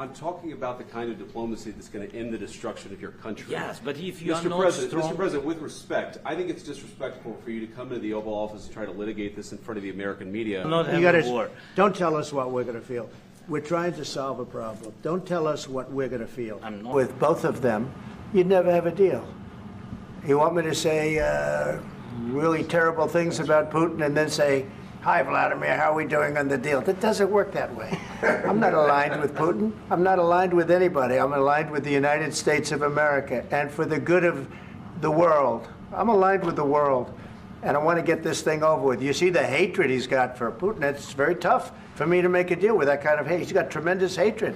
I'm talking about the kind of diplomacy that's going to end the destruction of your country. Yes, but if you are Mr. not President, strong... Mr. President, with respect, I think it's disrespectful for you to come to the Oval Office and try to litigate this in front of the American media. Don't tell us what we're going to feel. We're trying to solve a problem. Don't tell us what we're going to feel. With both of them, you'd never have a deal. You want me to say really terrible things about Putin and then say, "Hi, Vladimir, how are we doing on the deal?" That doesn't work that way. I'm not aligned with Putin. I'm not aligned with anybody. I'm aligned with the United States of America. And for the good of the world, I'm aligned with the world. And I want to get this thing over with. You see the hatred he's got for Putin. It's very tough for me to make a deal with that kind of hate. He's got tremendous hatred.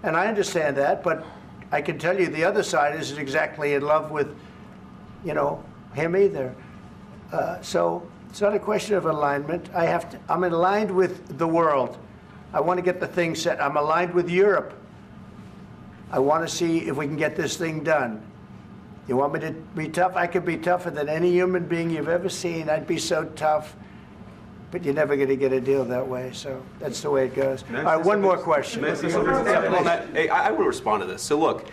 And I understand that, but I can tell you the other side isn't exactly in love with, him either. So it's not a question of alignment. I'm aligned with the world. I want to get the thing set. I'm aligned with Europe. I want to see if we can get this thing done. You want me to be tough? I could be tougher than any human being you've ever seen. I'd be so tough. But you're never going to get a deal that way. So that's the way it goes. All right, one more question. I will respond to this. So look,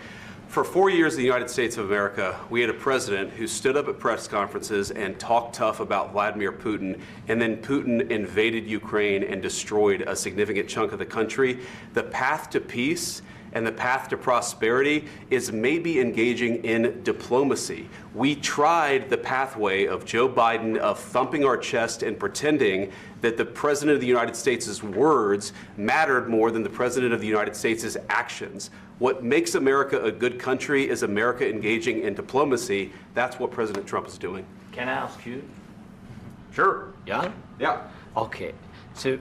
for 4 years in the United States of America, we had a president who stood up at press conferences and talked tough about Vladimir Putin, and then Putin invaded Ukraine and destroyed a significant chunk of the country. The path to peace and the path to prosperity is maybe engaging in diplomacy. We tried the pathway of Joe Biden of thumping our chest and pretending that the President of the United States' words mattered more than the President of the United States' actions. What makes America a good country is America engaging in diplomacy. That's what President Trump is doing. Can I ask you? Sure. Yeah? Yeah. Okay. So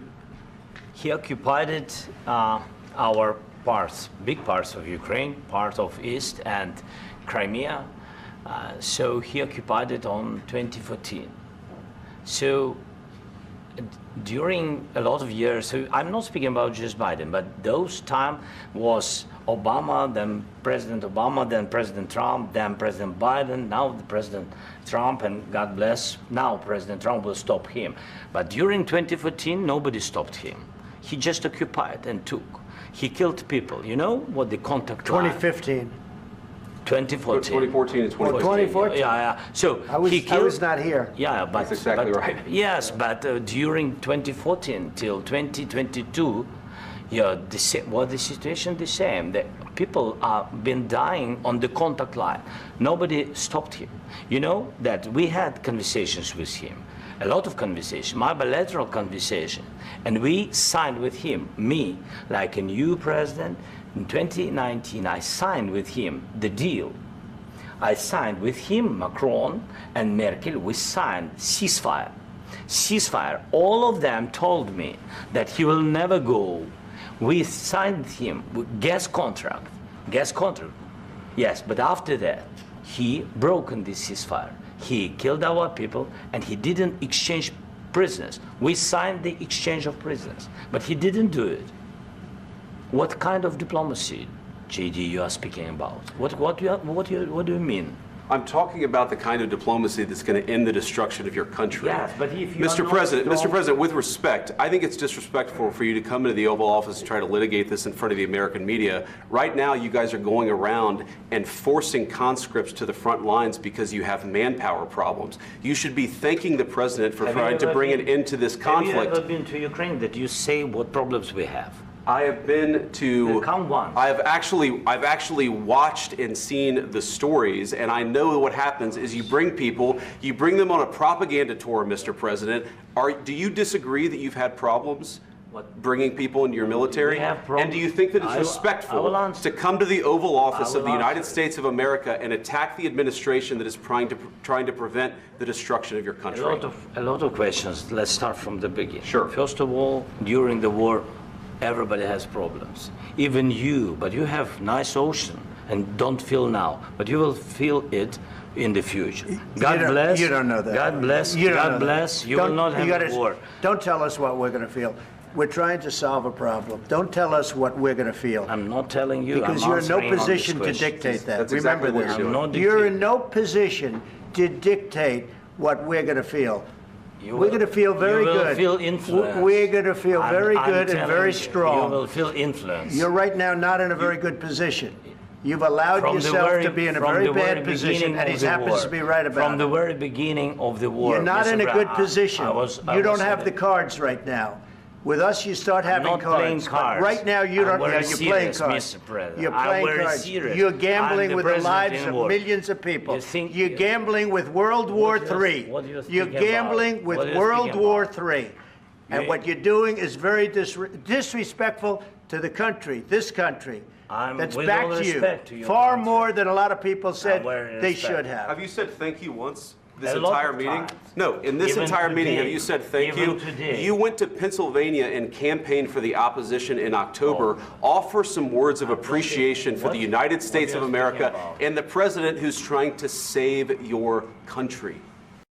he occupied our parts, big parts of Ukraine, part of East and Crimea. So he occupied it on 2014. So during a lot of years, so I'm not speaking about just Biden, but those time was Obama, then President Obama, then President Trump, then President Biden, now the President Trump, and God bless, now President Trump will stop him. But during 2014, nobody stopped him. He just occupied and took. He killed people. You know what the contact 2015. 2014. 2014 and 2015. 2014. Yeah. So I was not here. Yeah, but that's exactly right. Yes, but during 2014 till 2022, the situation the same. The people have been dying on the contact line. Nobody stopped him. You know that we had conversations with him, a lot of conversation, my bilateral conversation, and we signed with him, me, like a new president. In 2019, I signed with him the deal. I signed with him, Macron and Merkel, we signed ceasefire. Ceasefire. All of them told me that he will never go. We signed him with gas contract. Yes, but after that, he broken this ceasefire. He killed our people and he didn't exchange prisoners. We signed the exchange of prisoners, but he didn't do it. What kind of diplomacy, JD, you are speaking about? What do you mean? I'm talking about the kind of diplomacy that's going to end the destruction of your country. Yes, but if you Mr. President, with respect, I think it's disrespectful for you to come into the Oval Office and try to litigate this in front of the American media. Right now, you guys are going around and forcing conscripts to the front lines because you have manpower problems. You should be thanking the President for trying to bring an end to this conflict. Have you ever been to Ukraine that you say what problems we have? I have been to. Come once. I've actually watched and seen the stories, and I know what happens is you bring them on a propaganda tour, Mr. President. Do you disagree that you've had problems bringing people into your military? And do you think that it's respectful to come to the Oval Office of the United States of America and attack the administration that is trying to prevent the destruction of your country? A lot of questions. Let's start from the beginning. Sure. First of all, during the war, everybody has problems, even you, but you have nice ocean and don't feel now, but you will feel it in the future. God bless. You don't know that. God bless. God bless. You will not have a war. Don't tell us what we're going to feel. We're trying to solve a problem. Don't tell us what we're going to feel. I'm not telling you. Because you're in no position to dictate that. That's exactly Remember this. You're in no position to dictate what we're going to feel. We're going to feel very you will good. Feel influence. We're going to feel very good and very strong. You will feel influence. You're right now not in a very good position. You've allowed yourself to be in a very bad position, and he happens to be right about it. From the very beginning of the war, you're not in a good position. You don't have the it. cards right now. With us, you start having cards. But right now, you don't. Yeah, you're playing cards. You're playing cards. You're gambling with the lives of millions of people. You're gambling with World War III. You're gambling with World War III. And what you're doing is very disrespectful to the country, this country. That's back to you. Far more than a lot of people said they should have. Have you said thank you once? This entire meeting? No, in this entire meeting, have you said thank you? You went to Pennsylvania and campaigned for the opposition in October. Offer some words of appreciation for the United States of America and the president who's trying to save your country.